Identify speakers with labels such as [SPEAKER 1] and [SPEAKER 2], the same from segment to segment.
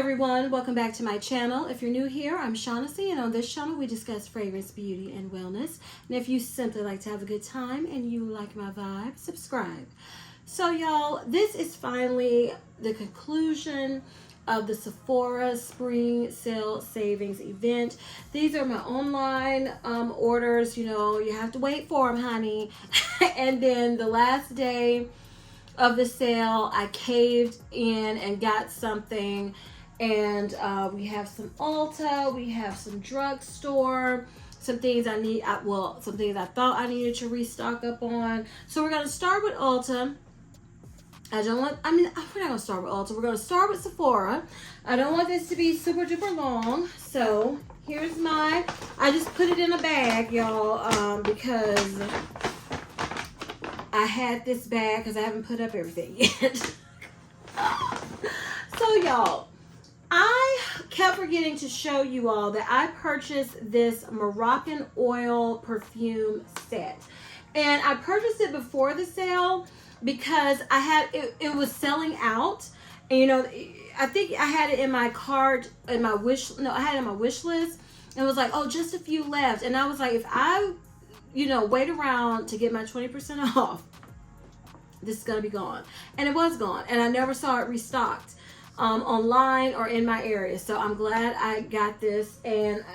[SPEAKER 1] everyone, welcome back to my channel. If you're new here, I'm Shaughnessy, and on this channel we discuss fragrance, beauty, and wellness. And if you simply like to have a good time and you like my vibe, subscribe. So y'all, this is finally the conclusion of the Sephora Spring Sale Savings event. These are my online orders. You know, you have to wait for them, honey. And then the last day of the sale, I caved in and got something. And we have some Ulta, we have some drugstore, some things I need, some things I thought I needed to restock up on. So we're gonna start with Ulta. We're not gonna start with Ulta, we're gonna start with Sephora. I don't want this to be super duper long. So here's I just put it in a bag, y'all, because I had this bag because I haven't put up everything yet. So y'all, I kept forgetting to show you all that I purchased this Moroccan oil perfume set. And I purchased it before the sale because I had it was selling out. And you know, I think I had it in my cart, I had it in my wish list. And it was like, oh, just a few left. And I was like, if I wait around to get my 20% off, this is gonna be gone. And it was gone, and I never saw it restocked online or in my area. So I'm glad I got this. And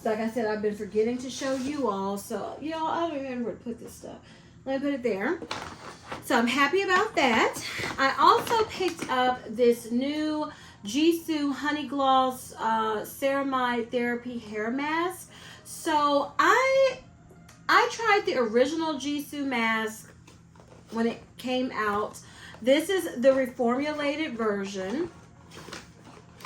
[SPEAKER 1] like I said, I've been forgetting to show you all. So I don't even remember where to put this stuff. Let me put it there. So I'm happy about that. I also picked up this new Jisoo Honey Gloss Ceramide Therapy Hair Mask. So I tried the original Jisoo mask when it came out. This is the reformulated version.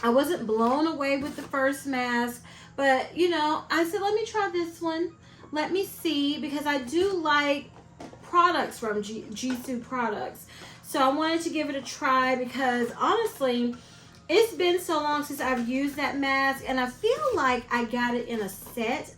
[SPEAKER 1] I wasn't blown away with the first mask, but I said, let me try this one. Let me see, because I do like products from Jisoo products. So I wanted to give it a try because honestly, it's been so long since I've used that mask, and I feel like I got it in a set.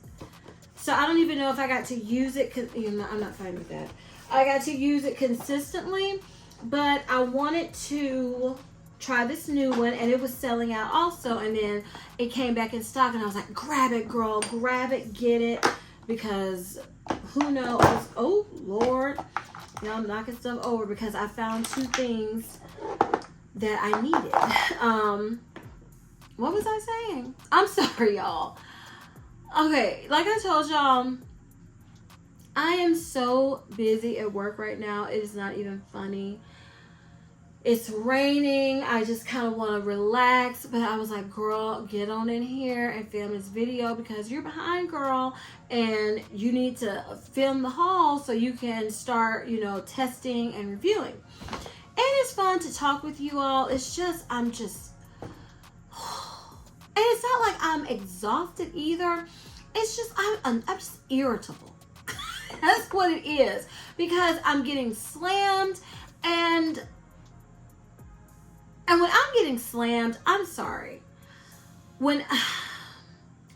[SPEAKER 1] So I don't even know if I got to use it, I'm not fine with that. I got to use it consistently, but I wanted to try this new one, and it was selling out also. And then it came back in stock, and I was like, grab it, girl, grab it, get it, because who knows? Oh, Lord. I'm knocking stuff over because I found two things that I needed. What was I saying? I'm sorry, y'all. Okay, like I told y'all, I am so busy at work right now. It is not even funny. It's raining. I just kind of want to relax. But I was like, girl, get on in here and film this video because you're behind, girl. And you need to film the haul so you can start, testing and reviewing. And it's fun to talk with you all. It's just, and it's not like I'm exhausted either. It's just, I'm just irritable. That's what it is, because I'm getting slammed, and when I'm getting slammed, I'm sorry. When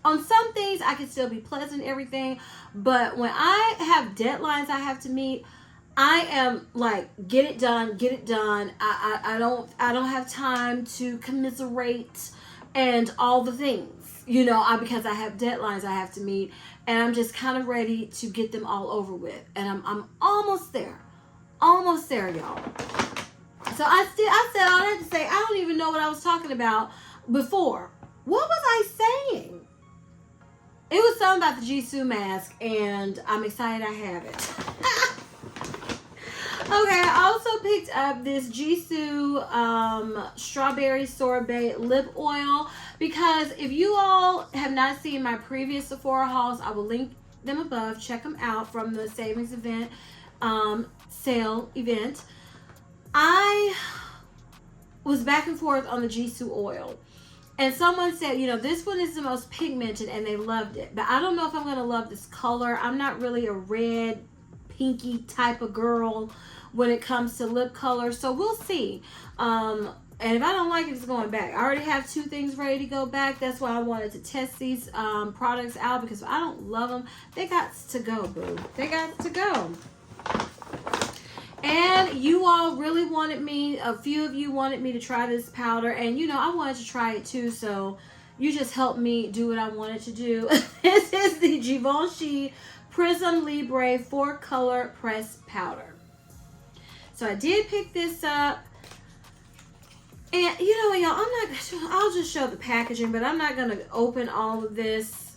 [SPEAKER 1] on some things I can still be pleasant and everything, but when I have deadlines I have to meet, I am like, get it done, get it done. I don't have time to commiserate and all the things, because I have deadlines I have to meet, and I'm just kind of ready to get them all over with. And I'm almost there, y'all. So I said all that to say, I don't even know what I was talking about before. What was I saying? It was something about the Jisoo mask, and I'm excited I have it. Okay, I also picked up this Jisoo Strawberry Sorbet Lip Oil, because if you all have not seen my previous Sephora hauls, I will link them above. Check them out from the savings event, sale event. I was back and forth on the Jisoo oil. And someone said, this one is the most pigmented, and they loved it. But I don't know if I'm going to love this color. I'm not really a red, pinky type of girl when it comes to lip color. So we'll see. And if I don't like it, it's going back. I already have two things ready to go back. That's why I wanted to test these products out, because if I don't love them, they got to go, boo. They got to go. And you all really wanted me, a few of you wanted me to try this powder, and you know, I wanted to try it too, so you just helped me do what I wanted to do. This is the Givenchy Prism Libre 4-color pressed powder. So I did pick this up. And you know, y'all, I'll just show the packaging, but I'm not going to open all of this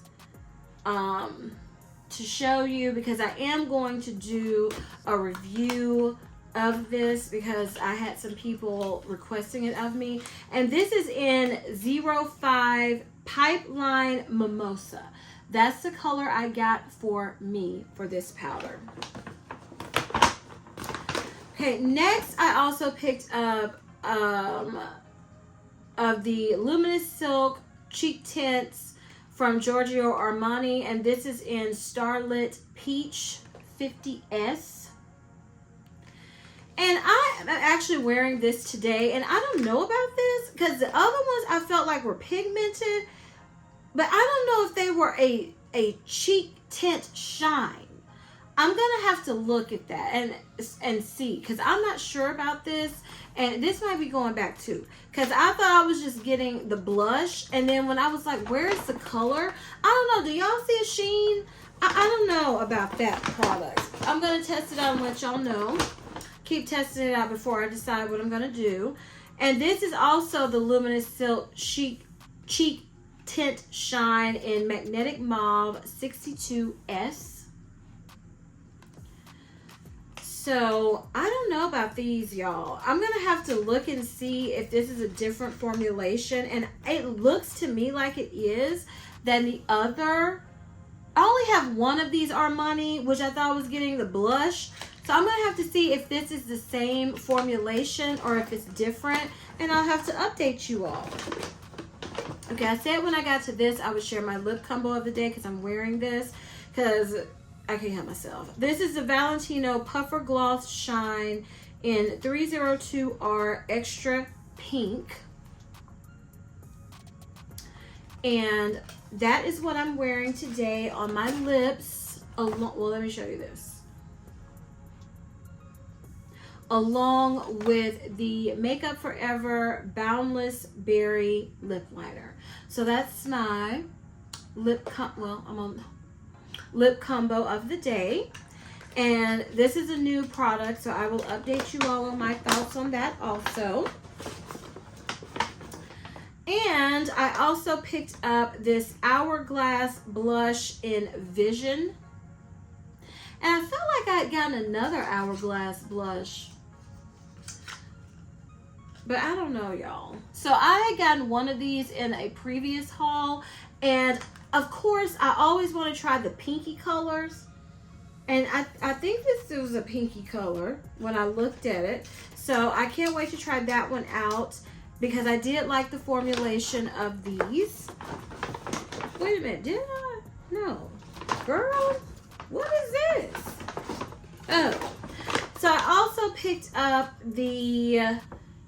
[SPEAKER 1] to show you, because I am going to do a review of this because I had some people requesting it of me. And this is in 05 Pipeline Mimosa. That's the color I got for me for this powder. Okay, next I also picked up of the Luminous Silk Cheek Tints from Giorgio Armani, and this is in Starlit Peach 50S. And I am actually wearing this today, and I don't know about this because the other ones I felt like were pigmented, but I don't know if they were a cheek tint shine. I'm gonna have to look at that and see, because I'm not sure about this, and this might be going back too, because I thought I was just getting the blush, and then when I was like, where's the color? I don't know. Do y'all see a sheen? I don't know about that product. I'm gonna test it out and let y'all know. Keep testing it out before I decide what I'm gonna do. And this is also the Luminous Silk Cheek Tint Shine in Magnetic Mauve 62S. So I don't know about these, y'all. I'm gonna have to look and see if this is a different formulation, and it looks to me like it is than the other. I only have one of these Armani, which I thought was getting the blush, so I'm gonna have to see if this is the same formulation or if it's different, and I'll have to update you all. Okay, I said when I got to this I would share my lip combo of the day because I'm wearing this because I can't help myself. This is the Valentino Puffer Gloss Shine in 302R Extra Pink. And that is what I'm wearing today on my lips. Well, let me show you this. Along with the Makeup Forever Boundless Berry Lip Liner. So that's my lip combo of the day, and this is a new product, so I will update you all on my thoughts on that also. And I also picked up this Hourglass blush in Vision, and I felt like I had gotten another Hourglass blush, but I don't know, y'all. So I had gotten one of these in a previous haul, and of course, I always want to try the pinky colors. And I think this was a pinky color when I looked at it. So I can't wait to try that one out because I did like the formulation of these. Wait a minute, did I? No. Girl, what is this? Oh. So I also picked up the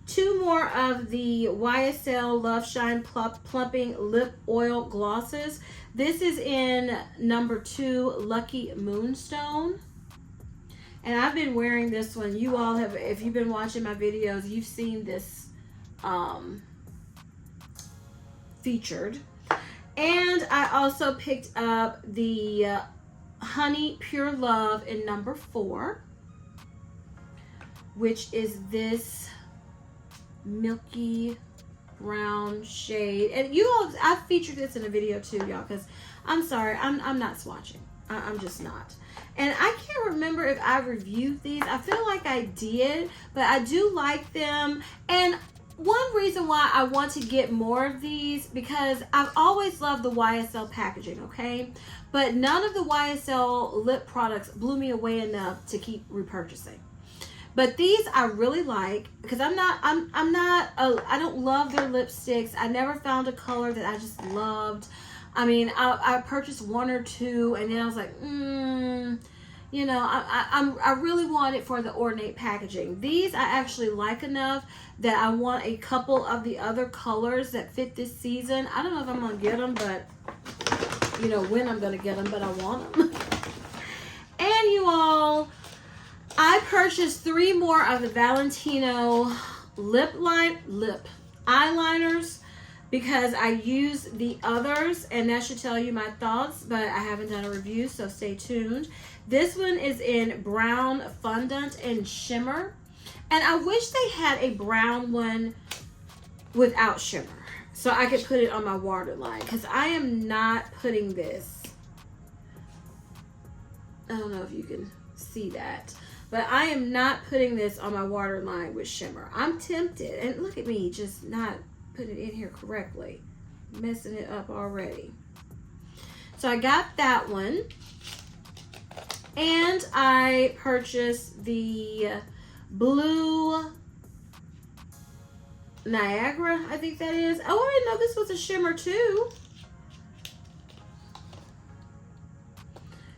[SPEAKER 1] two more of the YSL Love Shine Plumping Lip Oil Glosses. This is in number 2, Lucky Moonstone. And I've been wearing this one. You all have, if you've been watching my videos, you've seen this featured. And I also picked up the Honey Pure Love in number 4, which is this milky brown shade. And you all, I featured this in a video too, y'all, because I'm sorry, I'm not swatching. I'm just not. And I can't remember if I reviewed these. I feel like I did, but I do like them. And one reason why I want to get more of these, because I've always loved the YSL packaging, okay? But none of the YSL lip products blew me away enough to keep repurchasing. But these I really like because I don't love their lipsticks. I never found a color that I just loved. I mean, I purchased one or two, and then I was like, you know, I really want it for the ornate packaging. These I actually like enough that I want a couple of the other colors that fit this season. I don't know if I'm gonna get them, but you know when I'm gonna get them, but I want them. And you all, I purchased 3 more of the Valentino lip eyeliners because I used the others, and that should tell you my thoughts, but I haven't done a review, so stay tuned. This one is in brown fondant and shimmer, and I wish they had a brown one without shimmer so I could put it on my waterline, because I am not putting this. I don't know if you can see that, but I am not putting this on my waterline with shimmer. I'm tempted, and look at me just not putting it in here correctly, messing it up already. So I got that one, and I purchased the blue Niagara, I think that is. Oh, I didn't know this was a shimmer too.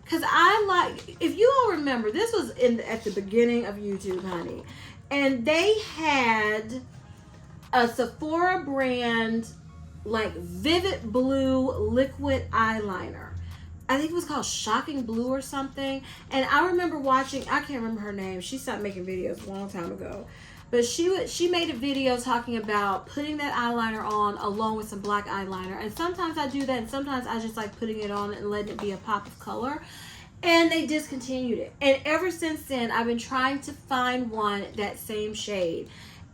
[SPEAKER 1] Because I like, if you all remember, this was at the beginning of YouTube, honey. And they had a Sephora brand, like vivid blue liquid eyeliner. I think it was called Shocking Blue or something. And I remember watching, I can't remember her name. She stopped making videos a long time ago. But she made a video talking about putting that eyeliner on along with some black eyeliner. And sometimes I do that, and sometimes I just like putting it on and letting it be a pop of color. And they discontinued it. And ever since then, I've been trying to find one that same shade.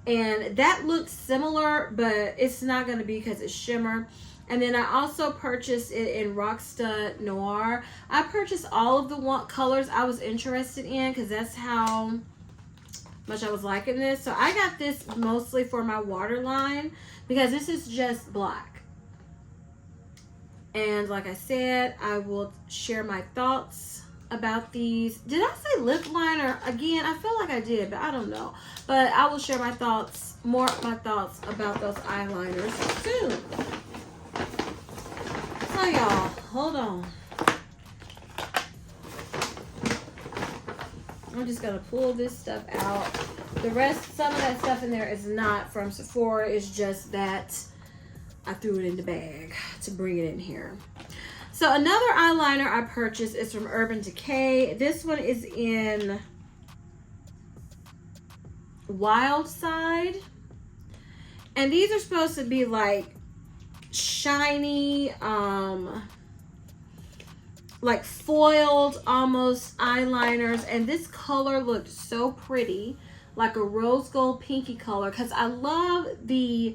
[SPEAKER 1] And that looks similar, but it's not going to be because it's shimmer. And then I also purchased it in Rockstud Noir. I purchased all of the colors I was interested in because that's how much I was liking this. So I got this mostly for my waterline because this is just black. And like I said, I will share my thoughts about these. Did I say lip liner again? I feel like I did, but I don't know. But I will share my thoughts, my thoughts about those eyeliners soon. So y'all, hold on. I'm just gonna pull this stuff out. The rest, some of that stuff in there is not from Sephora. It's just that I threw it in the bag to bring it in here. So another eyeliner I purchased is from Urban Decay. This one is in Wild Side. And these are supposed to be like shiny, like foiled almost eyeliners. And this color looked so pretty, like a rose gold pinky color, because I love the...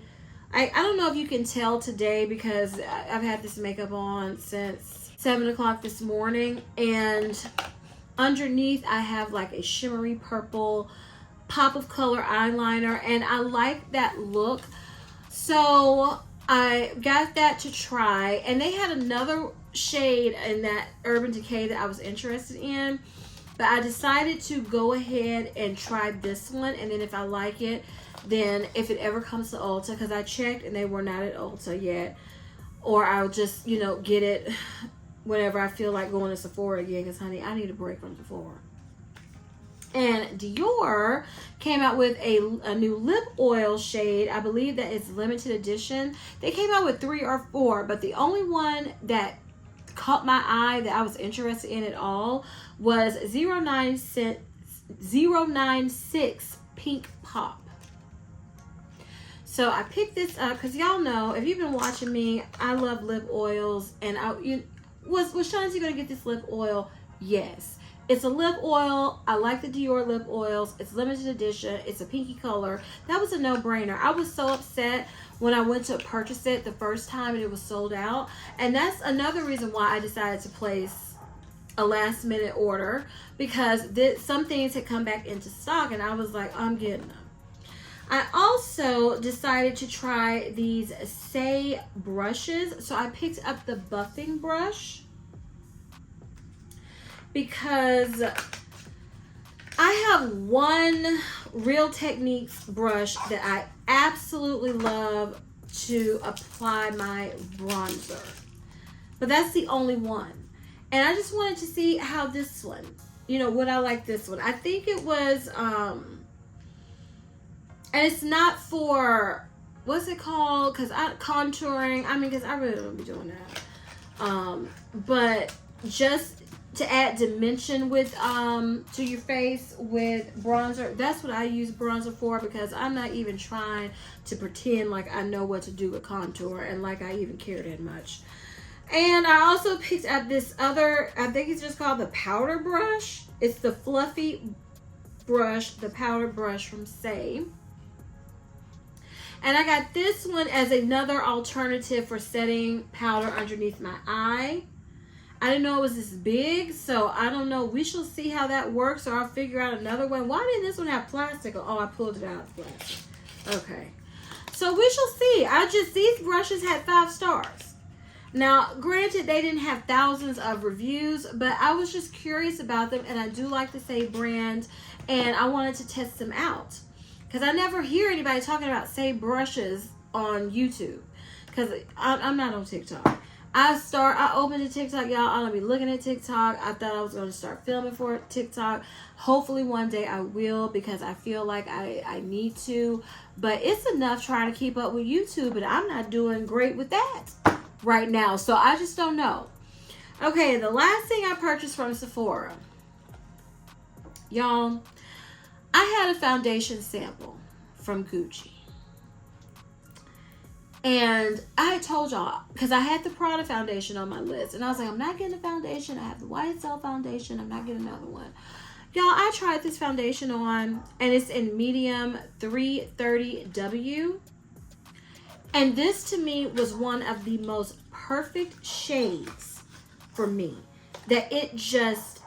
[SPEAKER 1] I don't know if you can tell today because I've had this makeup on since 7 o'clock this morning, and underneath I have like a shimmery purple pop of color eyeliner, and I like that look. So I got that to try, and they had another shade in that Urban Decay that I was interested in, but I decided to go ahead and try this one, and then if I like it, then if it ever comes to Ulta, because I checked and they were not at Ulta yet, or I'll just, you know, get it whenever I feel like going to Sephora again, because honey, I need a break from Sephora. And Dior came out with a new lip oil shade. I believe that it's limited edition. They came out with 3 or 4, but the only one that caught my eye that I was interested in at all was 096 Pink Pop. So I picked this up because y'all know, if you've been watching me, I love lip oils. And was Shaughnessy going to get this lip oil? Yes. It's a lip oil. I like the Dior lip oils. It's limited edition. It's a pinky color. That was a no-brainer. I was so upset when I went to purchase it the first time and it was sold out. And that's another reason why I decided to place a last-minute order, because some things had come back into stock and I was like, I'm getting them. I also decided to try these Say brushes. So I picked up the buffing brush because I have one Real Techniques brush that I absolutely love to apply my bronzer. But that's the only one. And I just wanted to see how this one, you know, would I like this one? I think it was, and it's not for, what's it called? Because contouring. I mean, because I really don't be doing that. But just to add dimension with to your face with bronzer. That's what I use bronzer for, because I'm not even trying to pretend like I know what to do with contour and like I even care that much. And I also picked up this other, I think it's just called the powder brush. It's the fluffy brush, the powder brush from Saie. And I got this one as another alternative for setting powder underneath my eye. I didn't know it was this big, so I don't know. We shall see how that works, or I'll figure out another one. Why didn't this one have plastic? Oh, I pulled it out of plastic. Okay. So we shall see. These brushes had 5 stars. Now, granted, they didn't have thousands of reviews, but I was just curious about them, and I do like the Saie brand, and I wanted to test them out. Because I never hear anybody talking about Saie brushes on YouTube. Because I'm not on TikTok. I opened a TikTok, y'all. I'm going to be looking at TikTok. I thought I was going to start filming for TikTok. Hopefully one day I will, because I feel like I need to. But it's enough trying to keep up with YouTube, but I'm not doing great with that right now. So I just don't know. Okay, the last thing I purchased from Sephora. Y'all, I had a foundation sample from Gucci. And I told y'all, because I had the Prada foundation on my list. And I was like, I'm not getting a foundation. I have the YSL foundation. I'm not getting another one. Y'all, I tried this foundation on, and it's in medium 330W. And this to me was one of the most perfect shades for me. That it just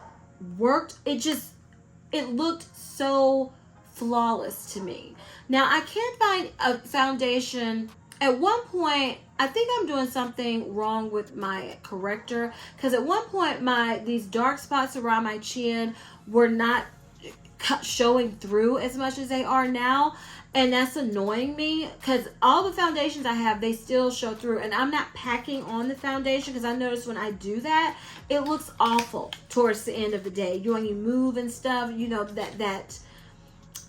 [SPEAKER 1] worked. It looked so flawless to me. Now, I can't find a foundation. At one point, I think I'm doing something wrong with my corrector, because at one point these dark spots around my chin were not showing through as much as they are now, and that's annoying me, because all the foundations I have, they still show through, and I'm not packing on the foundation, because I notice when I do that, it looks awful towards the end of the day. When you move and stuff, you know,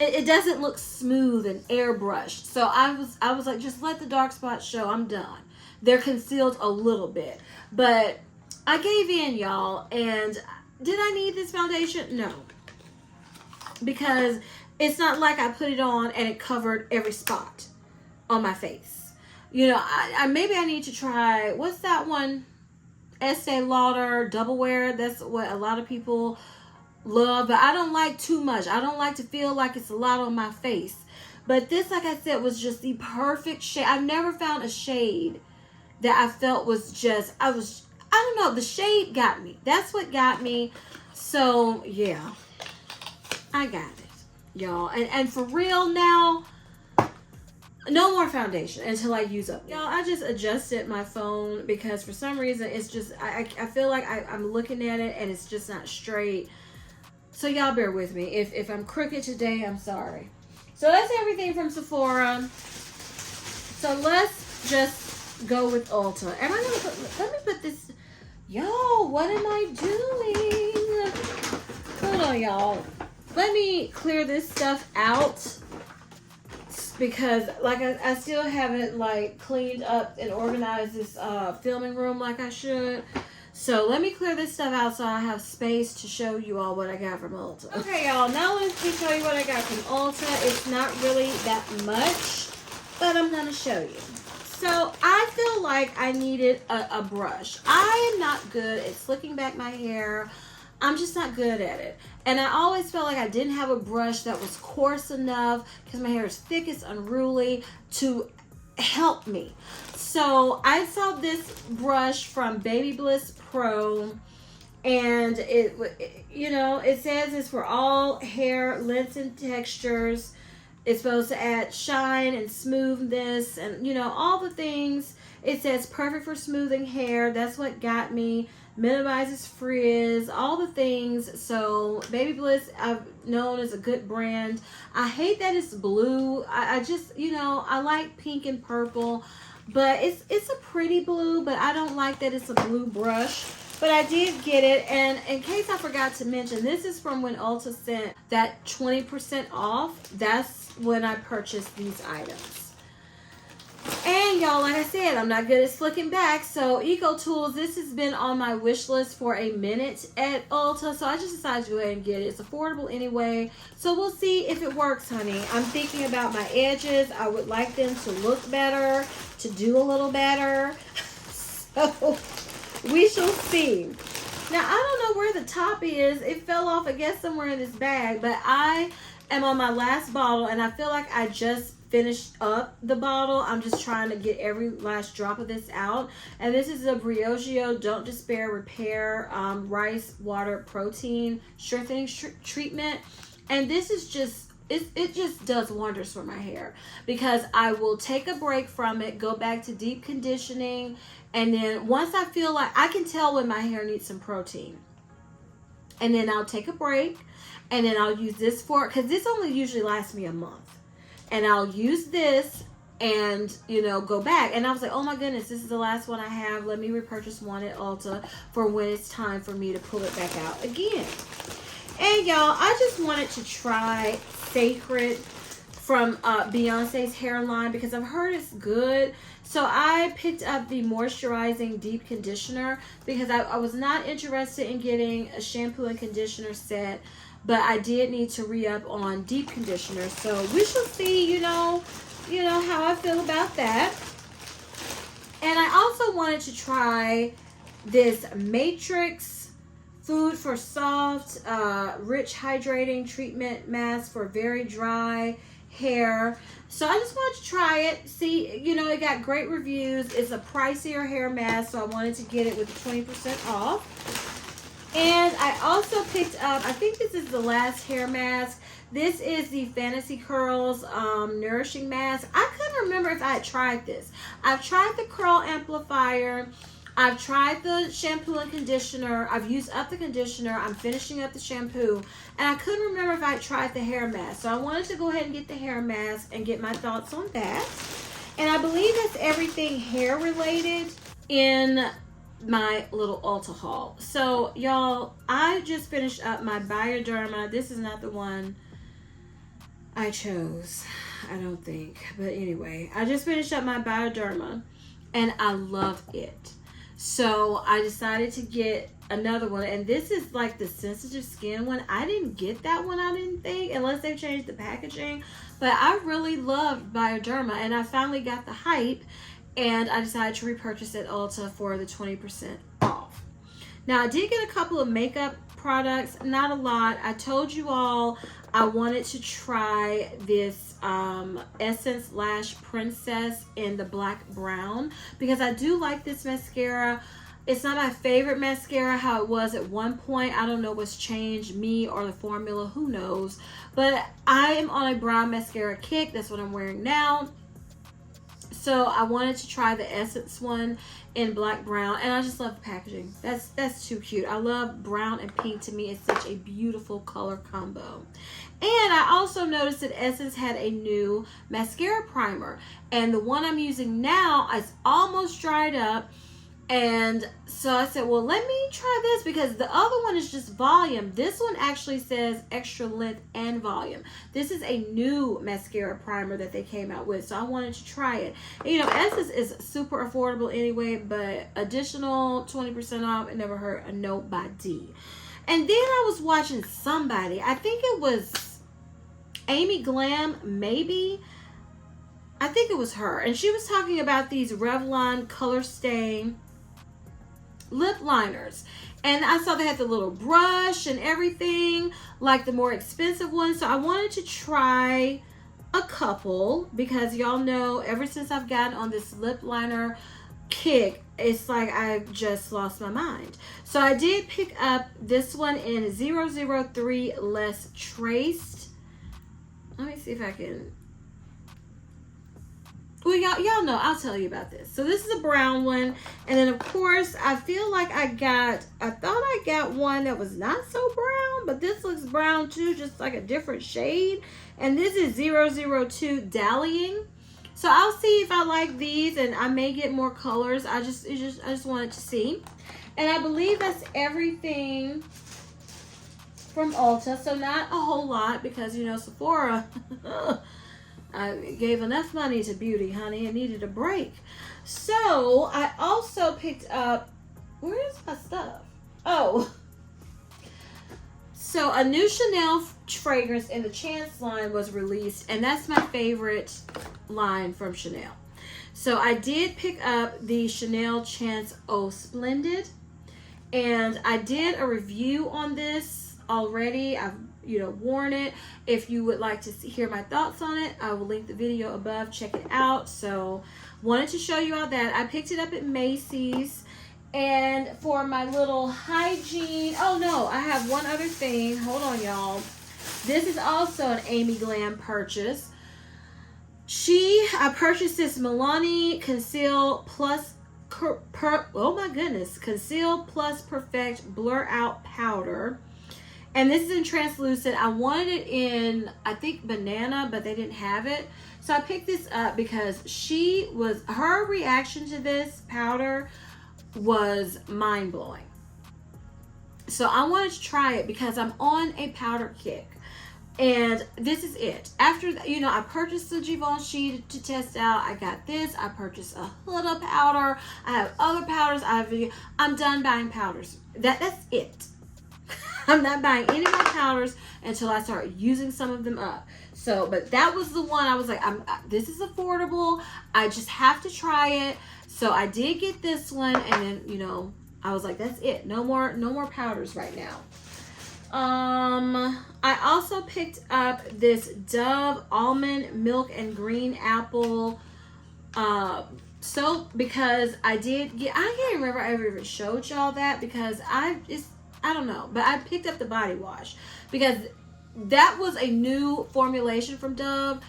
[SPEAKER 1] it doesn't look smooth and airbrushed. So I was like, just let the dark spots show. I'm done. They're concealed a little bit. But I gave in, y'all. And did I need this foundation? No. Because it's not like I put it on and it covered every spot on my face. You know, maybe I need to try, what's that one? Estee Lauder Double Wear. That's what a lot of people love, but I don't like too much. I don't like to feel like it's a lot on my face. But this, like I said, was just the perfect shade. I've never found a shade that I felt was just, I don't know, the shade got me. That's what got me. So yeah, I got it, y'all. And for real now, no more foundation until I use up. Y'all, I just adjusted my phone because for some reason it's just, I feel like I'm looking at it and it's just not straight. So y'all bear with me. If I'm crooked today, I'm sorry. So that's everything from Sephora. So let's just go with Ulta. Am I gonna let me put this, y'all, what am I doing? Hold on, y'all. Let me clear this stuff out, because like I still haven't like cleaned up and organized this filming room like I should. So let me clear this stuff out so I have space to show you all what I got from Ulta. Okay, y'all, now let me show you what I got from Ulta. It's not really that much, but I'm going to show you. So I feel like I needed a brush. I am not good at slicking back my hair. I'm just not good at it. And I always felt like I didn't have a brush that was coarse enough, because my hair is thick, it's unruly, to help me. So I saw this brush from Baby Bliss Pro, and it you know, it says it's for all hair lengths and textures. It's supposed to add shine and smoothness and, you know, all the things. It says perfect for smoothing hair. That's what got me. Minimizes frizz, all the things. So Baby Bliss, I've known as a good brand. I hate that it's blue. I just, you know, I like pink and purple, but it's a pretty blue, but I don't like that it's a blue brush. But I did get it, and in case I forgot to mention, this is from when Ulta sent that 20% off. That's when I purchased these items. And y'all, like I said, I'm not good at slicking back. So Eco Tools, this has been on my wish list for a minute at Ulta. So I just decided to go ahead and get it. It's affordable anyway. So we'll see if it works, honey. I'm thinking about my edges. I would like them to look better, to do a little better. So we shall see. Now, I don't know where the top is. It fell off, I guess, somewhere in this bag. But I am on my last bottle, and I feel like I just finished up the bottle. I'm just trying to get every last drop of this out. And this is a Briogeo Don't Despair Repair Rice Water Protein Strengthening Treatment. And this is just, it just does wonders for my hair, because I will take a break from it, go back to deep conditioning, and then once I feel like I can tell when my hair needs some protein, and then I'll take a break, and then I'll use this for, because this only usually lasts me a month. And I'll use this and, you know, go back. And I was like, oh my goodness, this is the last one I have. Let me repurchase one at Ulta for when it's time for me to pull it back out again. And y'all, I just wanted to try Sacred from Beyonce's hairline, because I've heard it's good. So I picked up the moisturizing deep conditioner, because I was not interested in getting a shampoo and conditioner set, but I did need to re-up on deep conditioner. So we shall see, you know how I feel about that. And I also wanted to try this Matrix Food for Soft Rich Hydrating Treatment Mask for very dry hair. So I just wanted to try it. See, you know, it got great reviews. It's a pricier hair mask, so I wanted to get it with 20% off. And I also picked up, I think this is the last hair mask. This is the Fantasy Curls Nourishing Mask. I couldn't remember if I had tried this. I've tried the curl amplifier. I've tried the shampoo and conditioner. I've used up the conditioner. I'm finishing up the shampoo. And I couldn't remember if I had tried the hair mask. So I wanted to go ahead and get the hair mask and get my thoughts on that. And I believe that's everything hair related in my little Ulta haul. So y'all, I just finished up my Bioderma. This is not the one I chose, I don't think, but anyway, I just finished up my Bioderma and I love it. So I decided to get another one, and this is like the sensitive skin one. I didn't get that one, I didn't think, unless they've changed the packaging, but I really loved Bioderma, and I finally got the hype, and I decided to repurchase at Ulta for the 20% off. Now, I did get a couple of makeup products, not a lot. I told you all I wanted to try this Essence Lash Princess in the black brown, because I do like this mascara. It's not my favorite mascara how it was at one point. I don't know what's changed, me or the formula, who knows. But I am on a brown mascara kick. That's what I'm wearing now. So I wanted to try the Essence one in black brown, and I just love the packaging. That's too cute. I love brown and pink. To me, it's such a beautiful color combo. And I also noticed that Essence had a new mascara primer, and the one I'm using now is almost dried up. And so I said, well, let me try this, because the other one is just volume. This one actually says extra length and volume. This is a new mascara primer that they came out with, so I wanted to try it. And, you know, Essence is super affordable anyway, but additional 20% off, it never hurt a nobody. And then I was watching somebody, I think it was Amy Glam, maybe. I think it was her. And she was talking about these Revlon Color Stay lip liners, and I saw they had the little brush and everything, like the more expensive ones. So I wanted to try a couple, because y'all know ever since I've gotten on this lip liner kick, it's like I've just lost my mind. So I did pick up this one in 003 Less Traced. Let me see if I can, well, y'all know, I'll tell you about this. So this is a brown one. And then, of course, I feel like I thought I got one that was not so brown, but this looks brown too, just like a different shade. And this is 002 Dallying. So I'll see if I like these, and I may get more colors. I just wanted to see. And I believe that's everything from Ulta. So not a whole lot, because, you know, Sephora I gave enough money to beauty, honey. I needed a break. So I also picked up, where's my stuff? Oh, so a new Chanel fragrance in the Chance line was released, and that's my favorite line from Chanel. So I did pick up the Chanel Chance Eau Splendid, and I did a review on this already. I've worn it. If you would like to hear my thoughts on it, I will link the video above. Check it out. So wanted to show you all that. I picked it up at Macy's. And for my little hygiene, oh no, I have one other thing. Hold on, y'all. This is also an Amy Glam purchase. I purchased this Milani Conceal Plus Conceal Plus Perfect Blur Out Powder. And this is in translucent. I wanted it in, I think, banana, but they didn't have it. So I picked this up because her reaction to this powder was mind-blowing. So I wanted to try it because I'm on a powder kick. And this is it. After, I purchased the Givenchy to test out. I got this. I purchased a Huda powder. I have other powders. I'm done buying powders. That's it. I'm not buying any more powders until I start using some of them up. So, but that was the one I was like, this is affordable. I just have to try it. So I did get this one, and then, I was like, that's it. No more powders right now. I also picked up this Dove Almond Milk and Green Apple soap because I can't remember I ever showed y'all that because I don't know, but I picked up the body wash because that was a new formulation from Dove,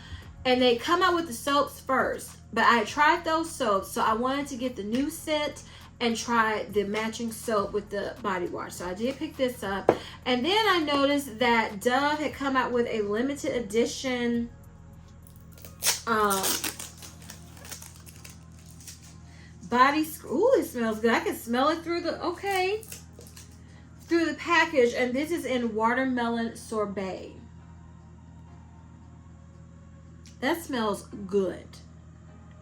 [SPEAKER 1] and they come out with the soaps first, but I tried those soaps, so I wanted to get the new set and try the matching soap with the body wash. So I did pick this up, and then I noticed that Dove had come out with a limited edition body scrub. Ooh, it smells good. I can smell it through the package, and this is in watermelon sorbet. That smells good.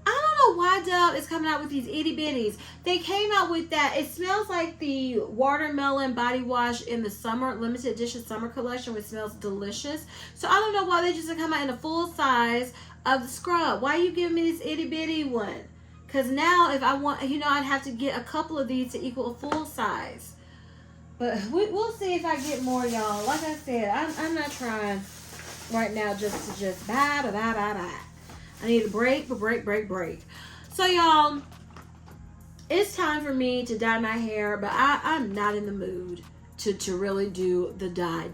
[SPEAKER 1] I don't know why Dove is coming out with these itty bitties. They came out with that. It smells like the watermelon body wash in the summer limited edition summer collection, which smells delicious. So I don't know why they just come out in the full size of the scrub. Why are you giving me this itty bitty one? Because now if I want, I'd have to get a couple of these to equal a full size. But we'll see if I get more, y'all. Like I said, I'm not trying right now just to buy. I need a break. So, y'all, it's time for me to dye my hair, but I'm not in the mood to really do the dye.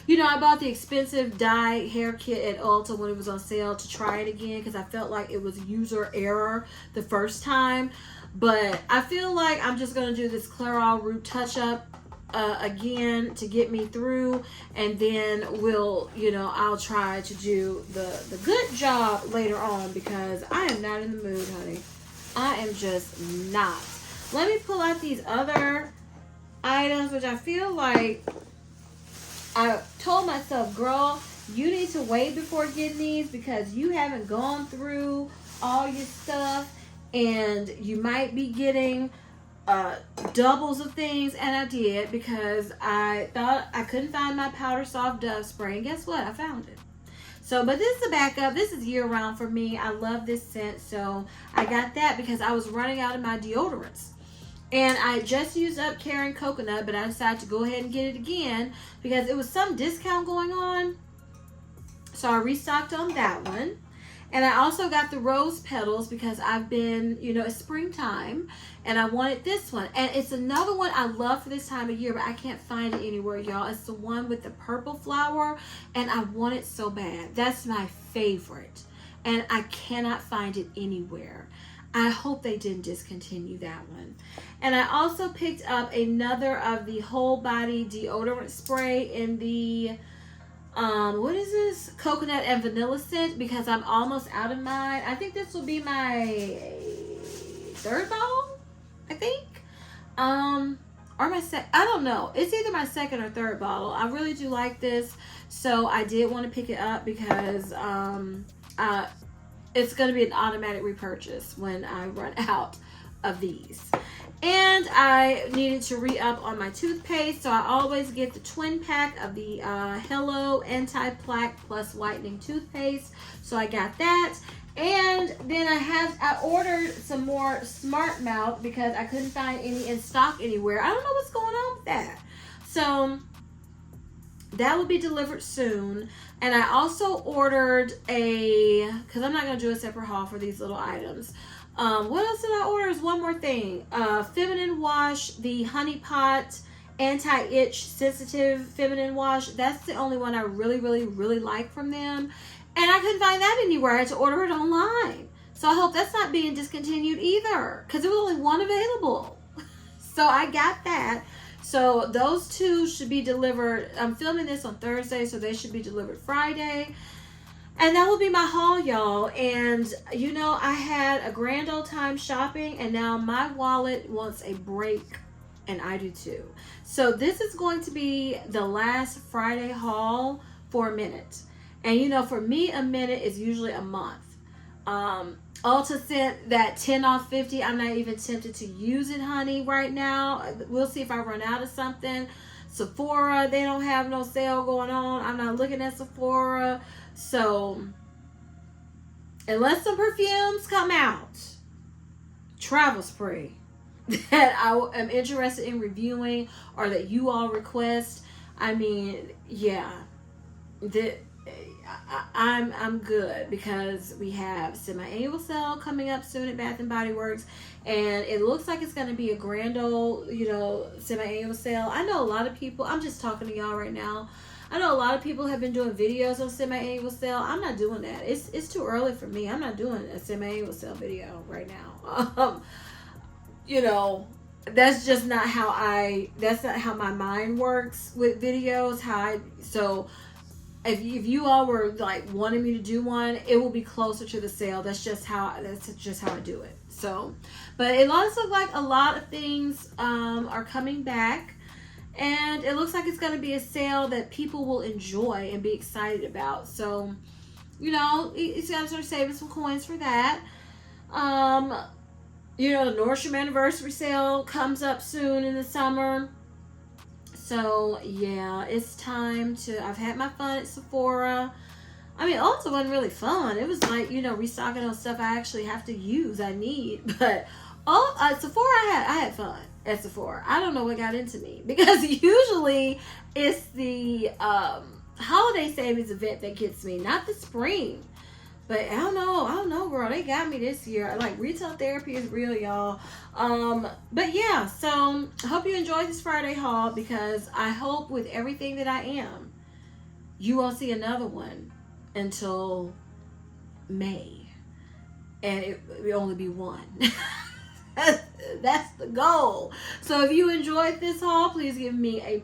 [SPEAKER 1] I bought the expensive dye hair kit at Ulta when it was on sale to try it again because I felt like it was user error the first time. But I feel like I'm just going to do this Clairol root touch-up again to get me through, and then I'll try to do the good job later on because I am not in the mood, honey. I am just not. Let me pull out these other items, which I feel like I told myself, girl, you need to wait before getting these because you haven't gone through all your stuff, and you might be getting doubles of things. And I did because I thought I couldn't find my Powder Soft Dove spray, and guess what? I found it. So, but this is a backup. This is year round for me. I love this scent, so I got that because I was running out of my deodorants. And I just used up Karen Coconut, but I decided to go ahead and get it again because it was some discount going on. So I restocked on that one. And I also got the rose petals because I've been, it's springtime and I wanted this one. And it's another one I love for this time of year, but I can't find it anywhere, y'all. It's the one with the purple flower, and I want it so bad. That's my favorite. And I cannot find it anywhere. I hope they didn't discontinue that one. And I also picked up another of the whole body deodorant spray in the what is this? Coconut and vanilla scent because I'm almost out of mine. I think this will be my third bottle, I think. Or my I don't know. It's either my second or third bottle. I really do like this. So I did want to pick it up because I it's going to be an automatic repurchase when I run out of these. And I needed to re-up on my toothpaste, so I always get the twin pack of the Hello Anti-Plaque Plus Whitening toothpaste. So I got that. And then I ordered some more Smart Mouth because I couldn't find any in stock anywhere. I don't know what's going on with that. So that will be delivered soon. And I also ordered because I'm not going to do a separate haul for these little items. What else did I order? Is one more thing. Feminine wash, the Honey Pot Anti-Itch Sensitive Feminine Wash. That's the only one I really, really, really like from them. And I couldn't find that anywhere. I had to order it online. So I hope that's not being discontinued either, because there was only one available. So I got that. So those two should be delivered. I'm filming this on Thursday, so they should be delivered Friday. And that will be my haul, y'all. And, you know, I had a grand old time shopping, and now my wallet wants a break, and I do too. So this is going to be the last Friday haul for a minute. And, you know, for me, a minute is usually a month. Ulta sent that 10 off 50. I'm not even tempted to use it, honey, right now. We'll see if I run out of something. Sephora, they don't have no sale going on. I'm not looking at Sephora. So, unless some perfumes come out, travel spray, that I am interested in reviewing or that you all request, I mean, yeah, I'm good, because we have semi-annual sale coming up soon at Bath & Body Works, and it looks like it's going to be a grand old, you know, semi-annual sale. I know a lot of people, I'm just talking to y'all right now, I know a lot of people have been doing videos on semi-annual sale. I'm not doing that. It's too early for me. I'm not doing a semi-annual sale video right now. You know, that's just not how that's not how my mind works with videos. So if you all were like wanting me to do one, it will be closer to the sale. That's just how I do it. So, but it looks like a lot of things are coming back. And it looks like it's going to be a sale that people will enjoy and be excited about. So, you know, you got to start saving some coins for that. You know, the Nordstrom anniversary sale comes up soon in the summer. So, yeah, it's time to... I've had my fun at Sephora. I mean, Ulta wasn't really fun. It was like, you know, restocking on stuff I actually have to use, I need. But Sephora, I had fun at Sephora. I don't know what got into me, because usually it's the holiday savings event that gets me, not the spring. But I don't know, girl. They got me this year. Like, retail therapy is real, y'all. But yeah, so I hope you enjoyed this Friday haul, because I hope with everything that I am, you won't see another one until May, and it will only be one. That's the goal. So if you enjoyed this haul, please give me a...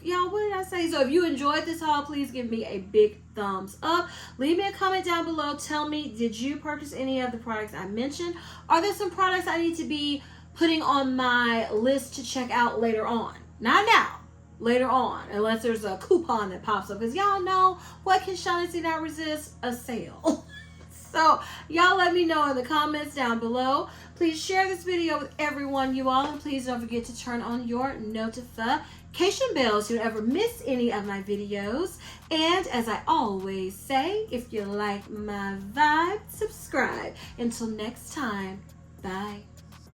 [SPEAKER 1] Y'all, what did I say? So if you enjoyed this haul, please give me a big thumbs up. Leave me a comment down below. Tell me, did you purchase any of the products I mentioned? Are there some products I need to be putting on my list to check out later on? Not now. Later on. Unless there's a coupon that pops up. Because y'all know, what can Shaughnessy not resist? A sale. So, y'all let me know in the comments down below. Please share this video with everyone, you all. And please don't forget to turn on your notification bell so you don't ever miss any of my videos. And as I always say, if you like my vibe, subscribe. Until next time, bye.